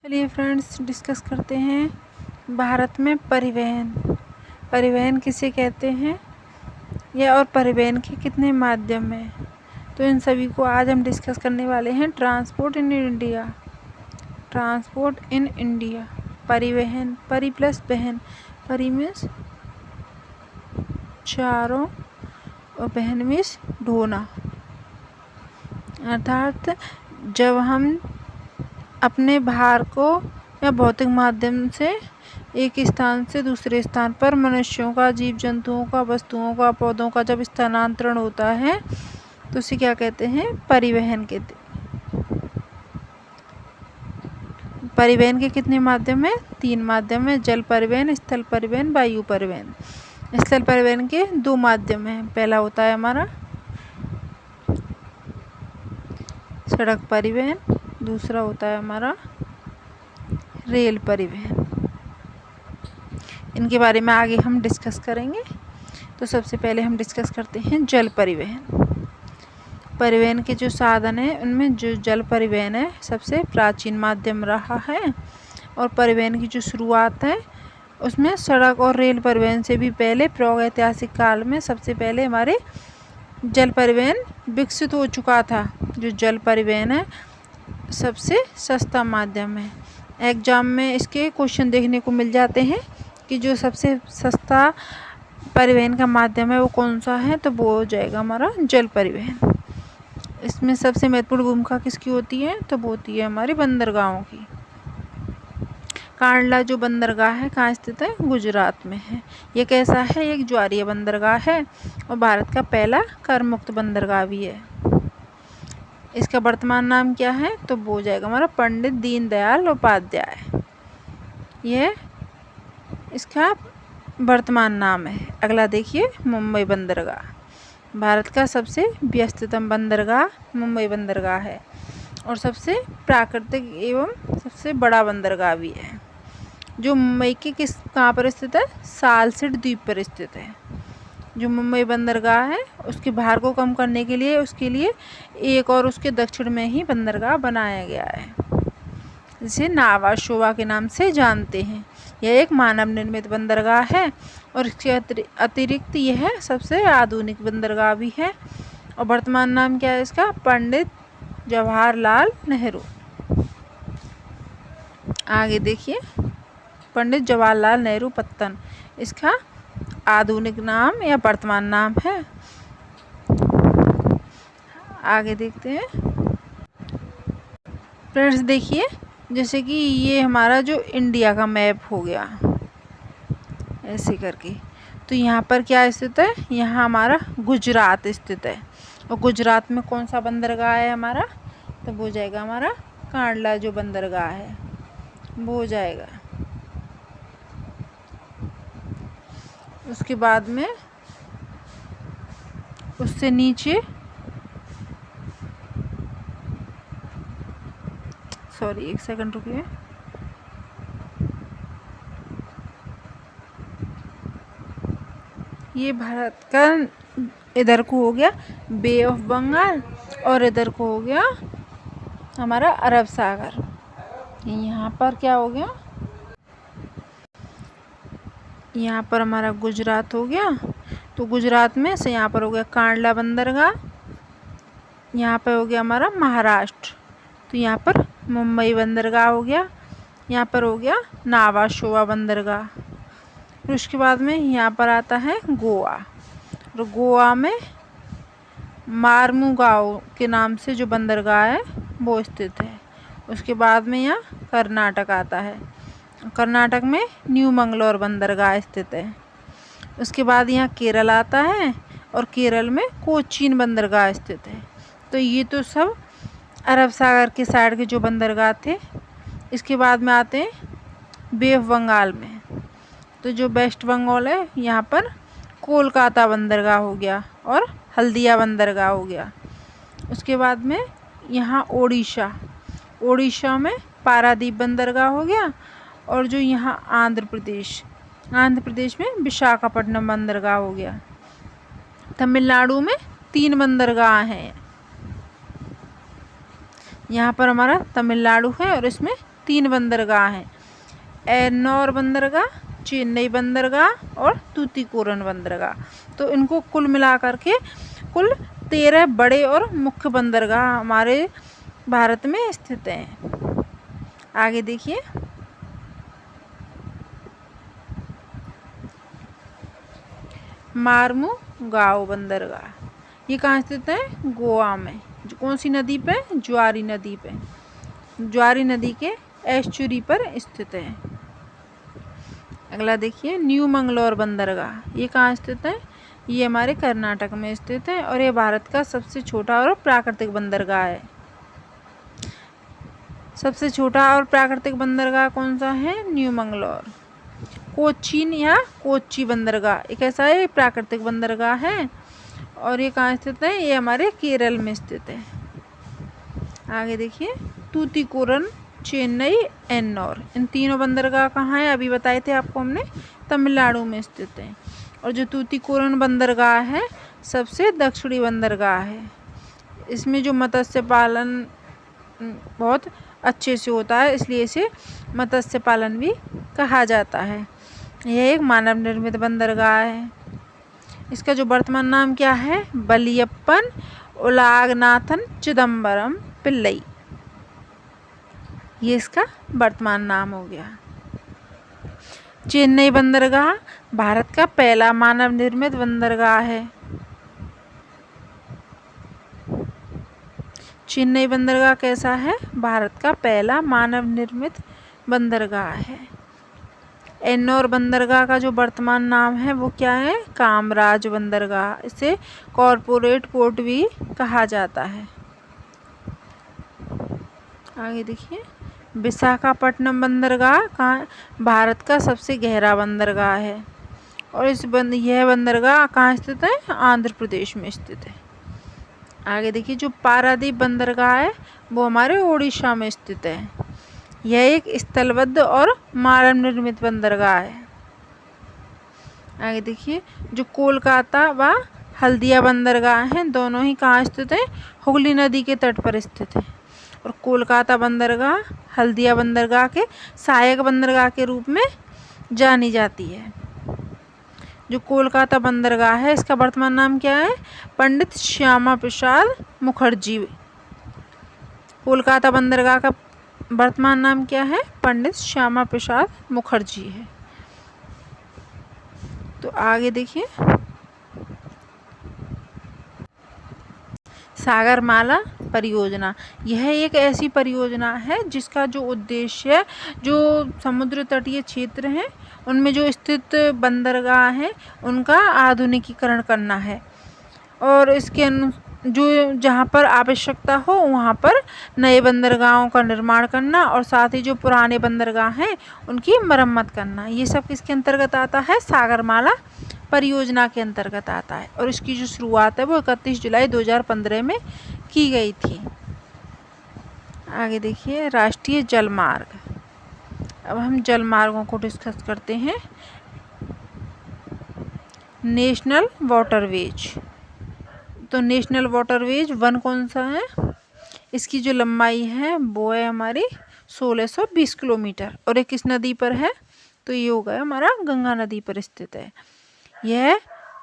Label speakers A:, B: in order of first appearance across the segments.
A: चलिए friends, discuss करते हैं भारत में परिवहन किसे कहते हैं या और परिवहन के कितने माध्यम हैं। तो इन सभी को आज हम डिस्कस करने वाले हैं। ट्रांसपोर्ट इन इंडिया, परिवहन, परि प्लस बहन, परि मीन्स चारों और बहन मीन्स ढोना। अर्थात जब हम अपने भार को या भौतिक माध्यम से एक स्थान से दूसरे स्थान पर मनुष्यों का, जीव जंतुओं का, वस्तुओं का, पौधों का जब स्थानांतरण होता है तो उसे क्या कहते हैं? परिवहन कहते हैं। परिवहन के कितने माध्यम है? 3 माध्यम है। जल परिवहन, स्थल परिवहन, वायु परिवहन। स्थल परिवहन के 2 माध्यम हैं। पहला होता है हमारा सड़क परिवहन, दूसरा होता है हमारा रेल परिवहन। इनके बारे में आगे हम डिस्कस करेंगे। तो सबसे पहले हम डिस्कस करते हैं जल परिवहन। परिवहन के जो साधन हैं उनमें जो जल परिवहन है सबसे प्राचीन माध्यम रहा है। और परिवहन की जो शुरुआत है उसमें सड़क और रेल परिवहन से भी पहले प्रागैतिहासिक काल में सबसे पहले हमारे जल परिवहन विकसित हो चुका था। जो जल परिवहन है सबसे सस्ता माध्यम है। एग्जाम में इसके क्वेश्चन देखने को मिल जाते हैं कि जो सबसे सस्ता परिवहन का माध्यम है वो कौन सा है, तो वो हो जाएगा हमारा जल परिवहन। इसमें सबसे महत्वपूर्ण भूमिका किसकी होती है, तो वो होती है हमारी बंदरगाहों की। कांडला जो बंदरगाह है कहाँ स्थित है? गुजरात में है। ये कैसा है? एक ज्वारीय बंदरगाह है और भारत का पहला कर मुक्त बंदरगाह भी है। इसका वर्तमान नाम क्या है, तो वो हो जाएगा हमारा पंडित दीनदयाल उपाध्याय। यह इसका वर्तमान नाम है। अगला देखिए मुंबई बंदरगाह। भारत का सबसे व्यस्ततम बंदरगाह मुंबई बंदरगाह है और सबसे प्राकृतिक एवं सबसे बड़ा बंदरगाह भी है। जो मुंबई के कहाँ पर स्थित है? सालसेट द्वीप पर स्थित है। जो मुंबई बंदरगाह है उसके भार को कम करने के लिए उसके लिए एक और उसके दक्षिण में ही बंदरगाह बनाया गया है, जिसे नावा शोवा के नाम से जानते हैं। यह एक मानव निर्मित बंदरगाह है और इसके अतिरिक्त यह सबसे आधुनिक बंदरगाह भी है। और वर्तमान नाम क्या है इसका? पंडित जवाहरलाल नेहरू। आगे देखिए पंडित जवाहरलाल नेहरू पत्तन इसका आधुनिक नाम या वर्तमान नाम है। आगे देखते हैं फ्रेंड्स। देखिए जैसे कि ये हमारा जो इंडिया का मैप हो गया ऐसे करके, तो यहाँ पर क्या स्थित है? यहाँ हमारा गुजरात स्थित है। और गुजरात में कौन सा बंदरगाह है हमारा, तो वो हो जाएगा हमारा कांडला जो बंदरगाह है वो हो जाएगा। उसके बाद में उससे नीचे एक सेकंड रुकिए। ये भारत का इधर को हो गया बे ऑफ बंगाल और इधर को हो गया हमारा अरब सागर। यहाँ पर क्या हो गया? यहाँ पर हमारा गुजरात हो गया। तो गुजरात में से यहाँ पर हो गया कांडला बंदरगाह। यहाँ पर हो गया हमारा महाराष्ट्र, तो यहाँ पर मुंबई बंदरगाह हो गया। यहाँ पर हो गया नावा शोवा बंदरगाह। फिर उसके बाद में यहाँ पर आता है गोवा, और गोवा में मार्मुगांव के नाम से जो बंदरगाह है वो स्थित है। उसके बाद में यहाँ कर्नाटक आता है। कर्नाटक में न्यू मंगलोर बंदरगाह स्थित है। उसके बाद यहाँ केरल आता है और केरल में कोचीन बंदरगाह स्थित है। तो ये तो सब अरब सागर के साइड के जो बंदरगाह थे। इसके बाद में आते हैं बे ऑफ बंगाल में। तो जो वेस्ट बंगाल है यहाँ पर कोलकाता बंदरगाह हो गया और हल्दिया बंदरगाह हो गया। उसके बाद में यहाँ उड़ीसा में पारादीप बंदरगाह हो गया। और जो यहाँ आंध्र प्रदेश में विशाखापट्टनम बंदरगाह हो गया। तमिलनाडु में 3 बंदरगाह हैं। यहाँ पर हमारा तमिलनाडु है और इसमें 3 बंदरगाह हैं, एन्नौर बंदरगाह, चेन्नई बंदरगाह और तूतीकोरन बंदरगाह। तो इनको कुल मिलाकर के कुल 13 बड़े और मुख्य बंदरगाह हमारे भारत में स्थित हैं। आगे देखिए, मार्मुगाओ बंदरगाह, ये कहाँ स्थित है? गोवा में। कौन सी नदी पे? ज्वारी नदी पे। ज्वारी नदी के एस्चुरी पर स्थित है। अगला देखिए, न्यू मंगलौर बंदरगाह, ये कहाँ स्थित है? ये हमारे कर्नाटक में स्थित है और ये भारत का सबसे छोटा और प्राकृतिक बंदरगाह है। सबसे छोटा और प्राकृतिक बंदरगाह कौन सा है? न्यू मंगलौर। कोचीन या कोच्चि बंदरगाह, एक ऐसा है प्राकृतिक बंदरगाह है और ये कहाँ स्थित है? ये हमारे केरल में स्थित है। आगे देखिए, तूतीकोरन, चेन्नई, एन्नौर, इन तीनों बंदरगाह कहाँ है? अभी बताए थे आपको हमने, तमिलनाडु में स्थित है। और जो तूतीकोरन बंदरगाह है सबसे दक्षिणी बंदरगाह है। इसमें जो मत्स्य पालन बहुत अच्छे से होता है, इसलिए इसे मत्स्य पालन भी कहा जाता है। यह एक मानव निर्मित बंदरगाह है। इसका जो वर्तमान नाम क्या है? बलियप्पन उलागनाथन चिदम्बरम पिल्लई, ये इसका वर्तमान नाम हो गया। चेन्नई बंदरगाह भारत का पहला मानव निर्मित बंदरगाह है। चेन्नई बंदरगाह कैसा है? भारत का पहला मानव निर्मित बंदरगाह है। एन्नौर बंदरगाह का जो वर्तमान नाम है वो क्या है? कामराज बंदरगाह, इसे कॉरपोरेट पोर्ट भी कहा जाता है। आगे देखिए, विशाखापट्टनम बंदरगाह कहाँ? भारत का सबसे गहरा बंदरगाह है और यह बंदरगाह कहाँ स्थित है? आंध्र प्रदेश में स्थित है। आगे देखिए, जो पारादीप बंदरगाह है वो हमारे उड़ीसा में स्थित है। यह एक स्थलबद्ध और मानव निर्मित बंदरगाह है। आगे देखिए, जो कोलकाता व हल्दिया बंदरगाह हैं दोनों ही कहाँ स्थित है? हुगली नदी के तट पर स्थित है। और कोलकाता बंदरगाह हल्दिया बंदरगाह के सहायक बंदरगाह के रूप में जानी जाती है। जो कोलकाता बंदरगाह है इसका वर्तमान नाम क्या है? पंडित श्यामा प्रसाद मुखर्जी। कोलकाता बंदरगाह का वर्तमान नाम क्या है? पंडित श्यामा प्रसाद मुखर्जी है। तो आगे देखिए, सागरमाला परियोजना, यह एक ऐसी परियोजना है जिसका जो उद्देश्य है, जो समुद्र तटीय क्षेत्र हैं उनमें जो स्थित बंदरगाह हैं उनका आधुनिकीकरण करना है और इसके जो जहाँ पर आवश्यकता हो वहाँ पर नए बंदरगाहों का निर्माण करना और साथ ही जो पुराने बंदरगाह हैं उनकी मरम्मत करना, ये सब किसके अंतर्गत आता है? सागरमाला परियोजना के अंतर्गत आता है। और इसकी जो शुरुआत है वो 31 जुलाई 2015 में की गई थी। आगे देखिए, राष्ट्रीय जलमार्ग। अब हम जलमार्गों को डिस्कस करते हैं। नेशनल वाटरवेज, तो नेशनल वाटरवेज 1 कौन सा है? इसकी जो लंबाई है वो है हमारी 1620 किलोमीटर और ये किस नदी पर है? तो ये होगा हमारा गंगा नदी पर स्थित है। यह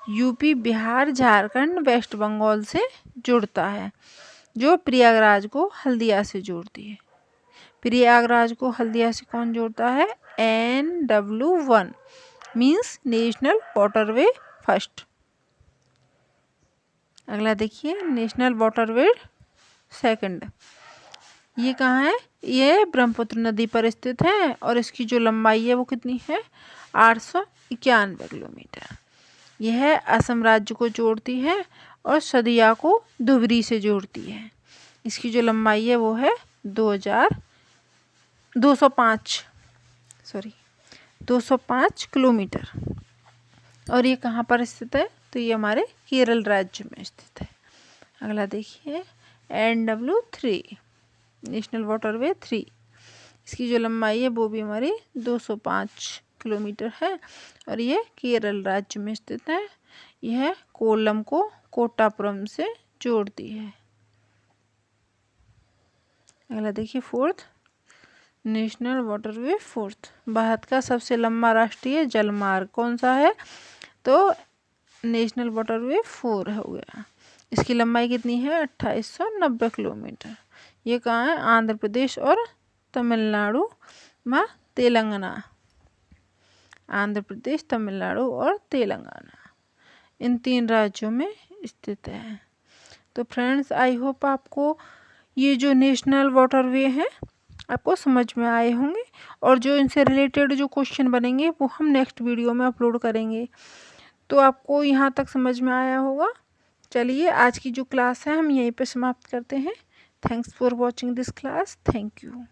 A: यूपी, बिहार, झारखंड, वेस्ट बंगाल से जुड़ता है, जो प्रयागराज को हल्दिया से जोड़ती है। प्रयागराज को हल्दिया से कौन जोड़ता है? NW1 means national waterway first. अगला देखिए, नेशनल वाटरवे सेकंड, ये कहाँ है? ये ब्रह्मपुत्र नदी पर स्थित है और इसकी जो लंबाई है वो कितनी है? 891 किलोमीटर। यह असम राज्य को जोड़ती है और सदिया को धुबरी से जोड़ती है। इसकी जो लंबाई है वो है 205 किलोमीटर और ये कहाँ पर स्थित है? तो ये हमारे केरल राज्य में स्थित है। अगला देखिए, NW3 नेशनल वाटरवे 3, इसकी जो लंबाई है वो भी हमारी 205 किलोमीटर है और ये केरल राज्य में स्थित है। यह कोल्लम को कोट्टापुरम से जोड़ती है। अगला देखिए, 4th national waterway fourth. Bharat का सबसे लंबा राष्ट्रीय जलमार्ग कौन सा है? तो नेशनल वाटरवे 4 हो गया। इसकी लंबाई कितनी है? 2890 किलोमीटर। ये कहाँ है? आंध्र प्रदेश और तमिलनाडु में तेलंगाना। आंध्र प्रदेश, तमिलनाडु और तेलंगाना, इन 3 राज्यों में स्थित है। तो फ्रेंड्स, आई होप आपको ये जो नेशनल वाटरवे हैं आपको समझ में आए होंगे, और जो इनसे रिलेटेड जो क्वेश्चन बनेंगे वो हम नेक्स्ट वीडियो में अपलोड करेंगे। तो आपको यहाँ तक समझ में आया होगा। चलिए, आज की जो क्लास है हम यहीं पे समाप्त करते हैं। Thanks for watching this class. Thank you.